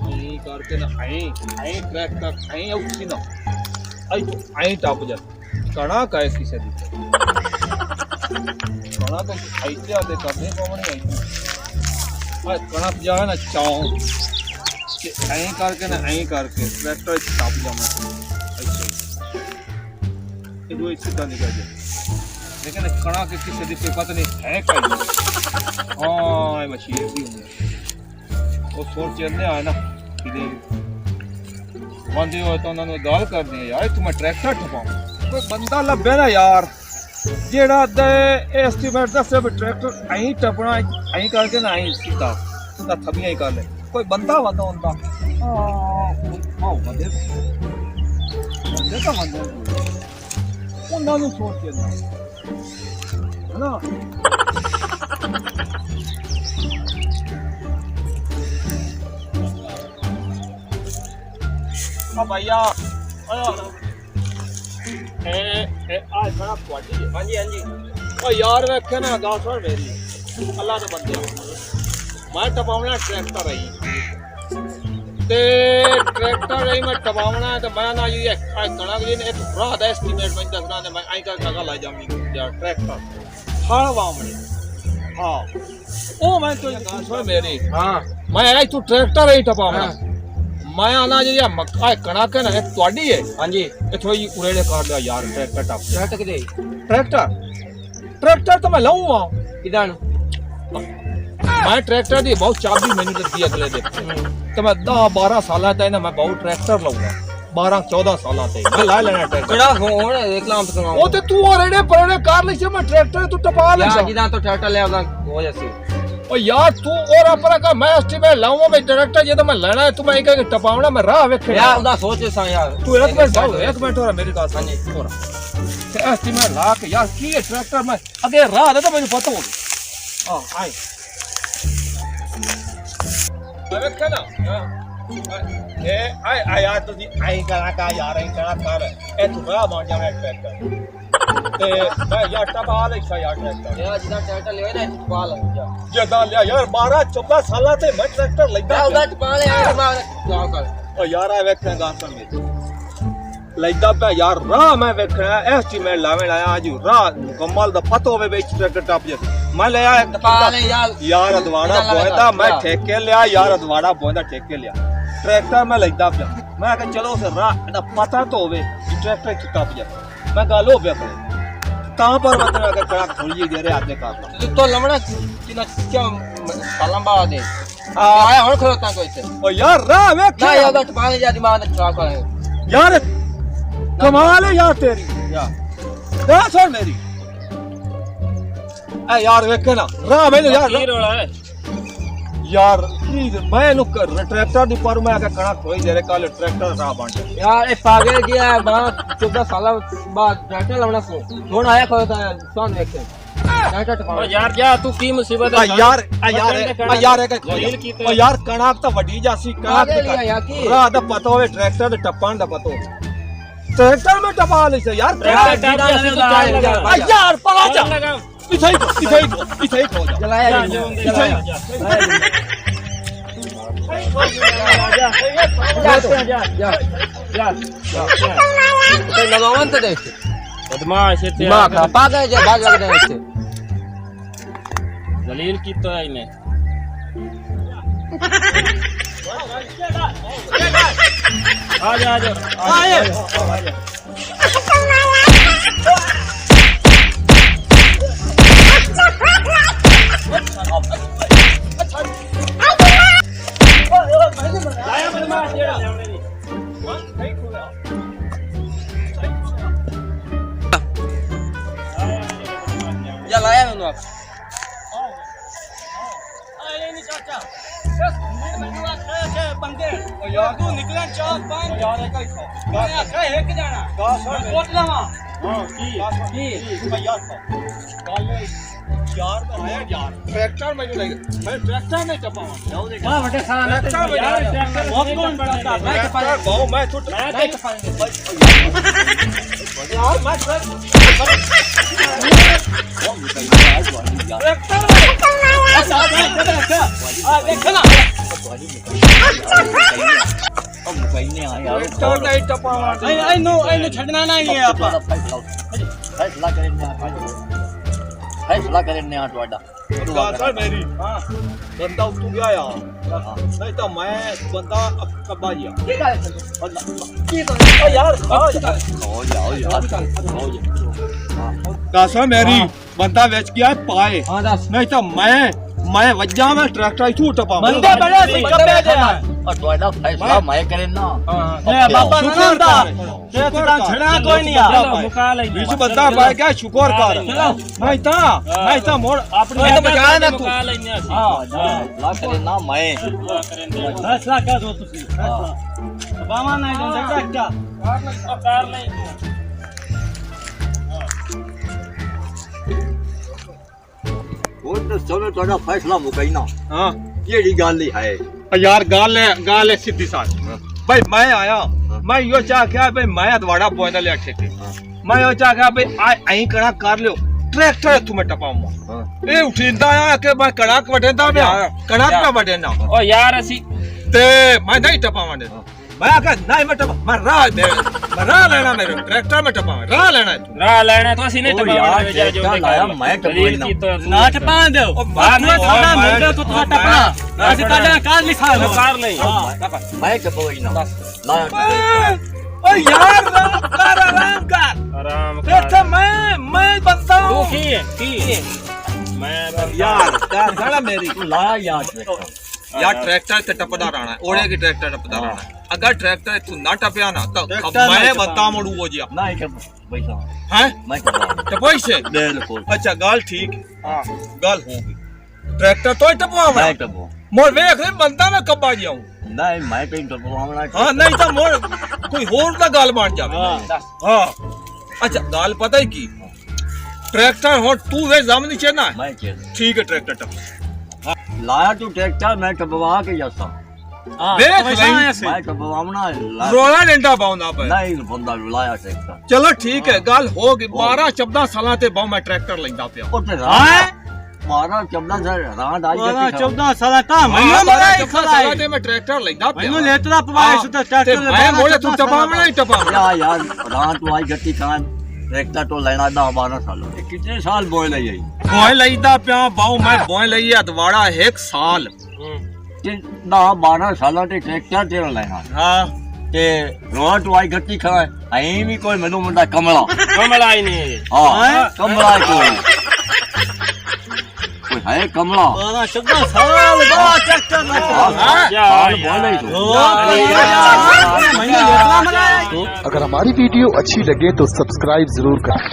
आई करके ना आई ट्रैक्टर आई उठी ना आई टप जा कणा का किसे दी कणा तो ऐसे आते करने पावनी आई कणा जा ना चाव कि आई करके ना आई करके ट्रैक्टर टप जा मैं ऐसे ये दो सीधा निकल जाए लेकिन कणा के किसे दी पता नहीं है क्या हाँ मशीन भी वो सोच चलने आया ना कि बंदे हो तो उन्होंने गाल कर दी यार तुम्हें ट्रैक्टर ठपाऊं कोई बंदा लभे ना यार जेड़ा दे एस्टीमेट दसे भी ट्रैक्टर आई टपना आई करके ना आई सीधा सीधा थबियां ही कर ले कोई बंदा वंदा होंदा हां बंदे का बंदा उन्होंने सोच चलना है ना भैया आज बड़ा क्वालिटी है हाँ जी हाँ जी ओ यार वेखे ना गाल सुन मेरी अल्लाह ने बंदे मैं टपावना ट्रैक्टर आई ते ट्रैक्टर आई मैं टपावना है तो मैं ना ये आज कणक जी ने एक राह दा एस्टीमेट मैं दसना ने मैं आई का ला जाऊंगी यार ट्रैक्टर हल वावणे हां ओ मैं तो गाल सुन मेरी हां मैं आई तू ट्रैक्टर आई टपावना मैं आना जी मक्का कणक है ना ਤੁਹਾਡੀ है हां जी इथों ही उड़ेड़े काट दिया यार ट्रैक्टर टप ट्रैक्टर किदे ट्रैक्टर तो मैं लाऊंगा किदान मैं ट्रैक्टर दी बहुत चाबी मैंने लगी अगले दिन तो मैं 10-12 साल तक ना मैं बहुत ट्रैक्टर लाऊंगा 12-14 साल तक मैं ला लेना ट्रैक्टर केड़ा होण एक लाम तो ओ ते तू ओरेड़े परेड़े कार ले मैं ट्रैक्टर तू टपा ले यार जिदा तो ट्रैक्टर ले आदा हो जासी ओ यार तू और अपना का मैं एस्टीमेट लाऊंगा मैं डायरेक्टर जे तो मैं लेना है तू मैं कह के टपावना मैं राह वेखे यार उदा सोच सा यार तू एक मिनट और मेरी बात सुन और ते एस्टीमेट ला के यार की है ट्रैक्टर में आगे राह दे तो मुझे पता हो हां आई अबे कहना ए आई यार तू आई करा का यार आई करा कर ए तू राह बन जावे ट्रैक्टर ते मैं यार टपा ले यार ट्रैक्टर यार जिदा ट्रैक्टर ले ना टपा ले जदा ले यार 12-14 साल ते मैं ट्रैक्टर लेदा उदा टपा ले यार क्या कर ओ यार आ वेखना गांसा में लेदा पे यार राह मैं वेखना एस्टीमेट लावे आया आज राह मुकम्मल दा पतो होवे बेच ट्रैक्टर टप जे मैं ले आया टपा ले यार अदवाड़ा बोंदा मैं ठेके लिया यार अदवाड़ा बोंदा ठेके लिया ट्रैक्टर मैं लेदा पे मैं कह चलो से राह दा पता तो होवे ट्रैक्टर टप जे मैं गाल हो गया कहां पर मतलब अगर कड़ा खोलिए दे रहे आते का तो लमड़ा किना क्या सालम बाद है आया और खरोता कोई से ओ यार राह वे ना यार तो पानी जा दिमाग में छा का है यार कमाल है यार तेरी यार छोड़ मेरी ए यार वे ना राह में यार की रोला है यार मैं नु ट्रैक्टर दी पर मैं आके कणा खोई दे रे कल ट्रैक्टर राह बन गया यार ए पागल गया 14 साल बाद ट्रैक्टर लवना सो हुन आया खोता है सोन देखे ट्रैक्टर टपा यार जा तू की मुसीबत है यार ओ यार कणक तो वडी जासी कणक राह दा पता होवे ट्रैक्टर दे टपन दा पता हो ट्रैक्टर में टपा ले यार यार पला जा इथे खो जा चलाया लगावन तो देख बदमाश है दिमाग पागल जे बाज लग रहे थे जलील की तो है इन्हें आ जा लाया मैंने आप आए नहीं चाचा बंदे ओ यार तू निकला 4-5 यार एक ही खा क्या है एक जाना कोट लावा हां की यार कल यार तो आया यार ट्रैक्टर में जो लगे मैं ट्रैक्टर में चपावा जाओ देख हां बटे खाना यार ट्रैक्टर बहुत कौन पड़ता मैं चपा बहु मैं छूट मैं चपा यार मैं ट्रैक्टर देखना ट्रैक्टर नहीं टपावा आई छड़ना नहीं है आपा फैसला करने आ ਤੁਹਾਡਾ सर मेरी हां बंदा उठ गया यार नहीं तो मैं बंदा कब्बा गया ओ यार ਹੋ ਜਾਓ कसम मेरी बंदा बेच गया पाए हां दस नहीं तो मैं वज्जा में ट्रैक्टर ही टपा बंदे बड़े सी कब्बे दे ਔਰ ਤੁਹਾਡਾ ਫੈਸਲਾ ਮੈਂ ਕਰਨਾ ए बाबा नंदा ते तुदा छड़ा कोई नहीं आ मुका ले बीच बंदा पाए क्या शुक्र कर नहीं तो मोड़ अपनी तो बचाया ना तू ਫੈਸਲਾ ਕਰਨਾ ਮੈਂ फैसला कर दो तुसी फैसला बाबा नहीं तो झगड़ा क्या कार ले ਉਹ ਦੱਸੋ ਮੈਂ ਤੁਹਾਡਾ ਫੈਸਲਾ ਮੁਕੈਨਾ हां ਕਿਹੜੀ ਗੱਲ ਹੈ यार गाल है सीधी साथ भाई मैं आया मैं यो चाह क्या भाई मैं अदवाड़ा बोयदा ले ठेके मैं यो चाह क्या भाई आई कड़ा कर लियो ट्रैक्टर तू मैं टपाऊंगा ए उठिंदा आ के मैं कड़ाक वटेंदा मैं कड़ाक पे वटेना ओ यार असी ते मैं नहीं टपावा दे मैं आखा नहीं मैं टपा मैं राह लेना मेरे ट्रैक्टर में टपा राह लेना है तू राह लेना तो असी नहीं टपावा यार क्या लाया मैं टपाईना ना टपा दे ओ बात में सादा मिल तो तू टपा असी काडा कार लिखा लो कार ले मैं टपाईना लाया ओ यार आराम कर आराम देखो मैं बनता हूं की मैं यार क्या गाना मेरी तू लाया यार यार ट्रैक्टर ते टपदा रहना है ओड़े की ट्रैक्टर टपदा रहना है अगर ट्रैक्टर तू ना टपया ना तो मैं बनता मोड़ू हो जिया नहीं टप पैसा हैं मैं टपा टपोई से बिल्कुल अच्छा गाल ठीक हां गाल होगी ट्रैक्टर तो टपवा मैं टपो मोर देख ले बनता मैं कब आ जाऊं नहीं मैं कहीं टपवावना हां नहीं तो मोर कोई होर दा गाल मान जावे हां अच्छा गाल पता ही की ट्रैक्टर हो तू वे जमनी चेना मैं चल ठीक है ट्रैक्टर टप लाया तू ट्रैक्टर मैं टपवा के जाता देख ले मैं टपवावना रोला डंडा पाउंदा पे नहीं बंदा लाया ट्रैक्टर चलो ठीक है गल हो गई 12 14 साल ते बहु मैं ट्रैक्टर लेंदा पिया ਉੱਤੇ ਰਾਹ 12 14 ਸਾਲ ਰਾਹ ਆਈ बारह ਜਾਂਦੀ 14 साल का मैं महीना बारह मराई 14 साल ते मैं ट्रैक्टर लेंदा पिया मैनू लेतरा पवाए सुता ट्रैक्टर ले मैं मोड़े तू टपावना ही टपावना यार राह तो आई गट्टी खान ट्रैक्टर तो लेना 10 12 साल कितने साल बोए ले आई बोए लईदा पिया बहु मैं बोए लई अदवाड़ा 1 साल 10 12 ਸਾਲਾਂ ਤੇ ਟਰੈਕਟਰ ਤੇ ਲੈਣਾ हां ਤੇ ਰੋਹ ਤੋਂ ਆਈ ਗੱਟੀ ਖਾਏ ਐਂ ਵੀ ਕੋਈ ਮੈਨੂੰ ਮੁੰਡਾ ਕਮਲਾ कमला ही नहीं ਹਾਂ ਕਮਲਾ ਕੋਈ ਹੈ ਕਮਲਾ 12 14 साल बाद ट्रैक्टर अगर हमारी वीडियो अच्छी लगे तो सब्सक्राइब जरूर करें।